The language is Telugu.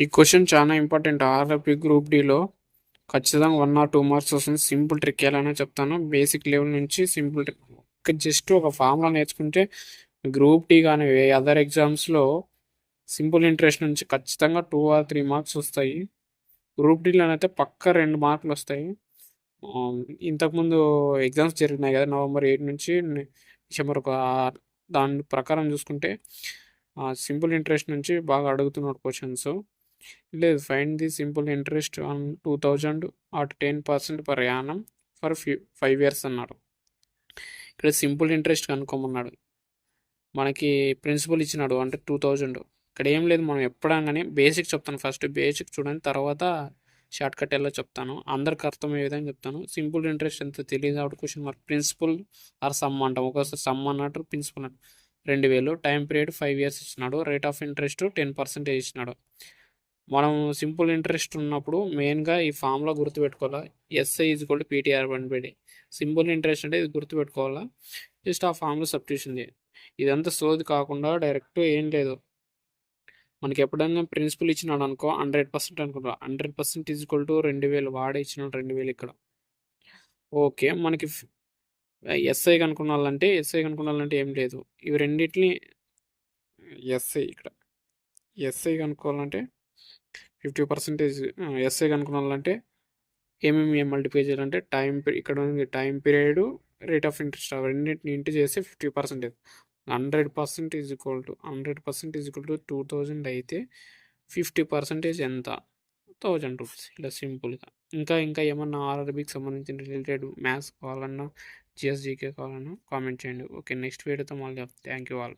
ఈ క్వశ్చన్ చాలా ఇంపార్టెంట్. ఆర్ఆర్బి గ్రూప్ డిలో ఖచ్చితంగా 1 or 2 మార్క్స్ వస్తుంది. సింపుల్ ట్రిక్ ఎలానో చెప్తాను. బేసిక్ లెవెల్ నుంచి సింపుల్ ట్రిక్ జస్ట్ ఒక ఫార్ములా నేర్చుకుంటే గ్రూప్ డి కానీ అదర్ ఎగ్జామ్స్లో సింపుల్ ఇంట్రెస్ట్ నుంచి ఖచ్చితంగా 2 or 3 మార్క్స్ వస్తాయి. గ్రూప్ డిలోనైతే పక్క 2 మార్కులు వస్తాయి. ఇంతకుముందు ఎగ్జామ్స్ జరిగినాయి కదా, November 8 నుంచి డిసెంబర్ ఒక దాని ప్రకారం చూసుకుంటే సింపుల్ ఇంట్రెస్ట్ నుంచి బాగా అడుగుతున్నాడు క్వశ్చన్స్. లేదు, find the simple interest on 2000 at 10% per annum for 5 years అన్నాడు. ఇక్కడ సింపుల్ ఇంట్రెస్ట్ కనుక్కోమన్నాడు. మనకి ప్రిన్సిపల్ ఇచ్చినాడు అంటే 2000. ఇక్కడ ఏం లేదు, మనం ఎప్పుడనగానే బేసిక్ చెప్తాను. ఫస్ట్ బేసిక్ చూడండి, తర్వాత షార్ట్ కట్ ఎలా చెప్తాను, అందరికి అర్థమయ్యే విధంగా చెప్తాను. సింపుల్ ఇంట్రెస్ట్ ఎంత తెలియదు కాబట్టి question mark. Principal or sum అంటాం, ఒకసారి సమ్ అన్నట్టు ప్రిన్సిపల్ అన్నట్టు. 2000, టైం పీరియడ్ 5 years ఇచ్చినాడు, రేట్ ఆఫ్ ఇంట్రెస్ట్ 10% ఇచ్చినాడు. మనం సింపుల్ ఇంట్రెస్ట్ ఉన్నప్పుడు మెయిన్గా ఈ ఫామ్లో గుర్తుపెట్టుకోవాలా, SI is equal to PTR వన్/డి. సింపుల్ ఇంట్రెస్ట్ అంటే ఇది గుర్తుపెట్టుకోవాలా, జస్ట్ ఆ ఫామ్లో సబ్స్టిట్యూషన్ చేయాలి. ఇదంతా సోది కాకుండా డైరెక్ట్ ఏం లేదు, మనకి ఎప్పుడైనా ప్రిన్సిపల్ ఇచ్చినాడు అనుకో 100% అనుకుంటా, 100% ఈజ్ ఈక్వల్ టు 2000 వాడే ఇచ్చినాడు 2000 ఇక్కడ. ఓకే, మనకి ఎస్ఐ కనుక్కున్నాలంటే ఏం లేదు, ఇవి రెండింటిని ఎస్ఐ కనుక్కోవాలంటే 50% ఎస్ఐ కనుక్కున్నాలంటే ఏమేమి మల్టిప్లై చేయాలంటే ఇక్కడ ఉంది time period, rate of interest, రెండింటిని ఇంటూ చేస్తే 50%. 100% ఈజ్ ఈక్వల్ టు 2000 అయితే 50% ఎంత? 1000 రూపీస్. ఇలా సింపుల్గా. ఇంకా ఏమన్నా ఆర్ఆర్బీకి సంబంధించిన రిలేటెడ్ మ్యాథ్స్ కావాలన్నా, జిఎస్ జీకే కావాలన్నా కామెంట్ చేయండి. ఓకే, నెక్స్ట్ వీడియోతో మళ్ళీ. Thank you all.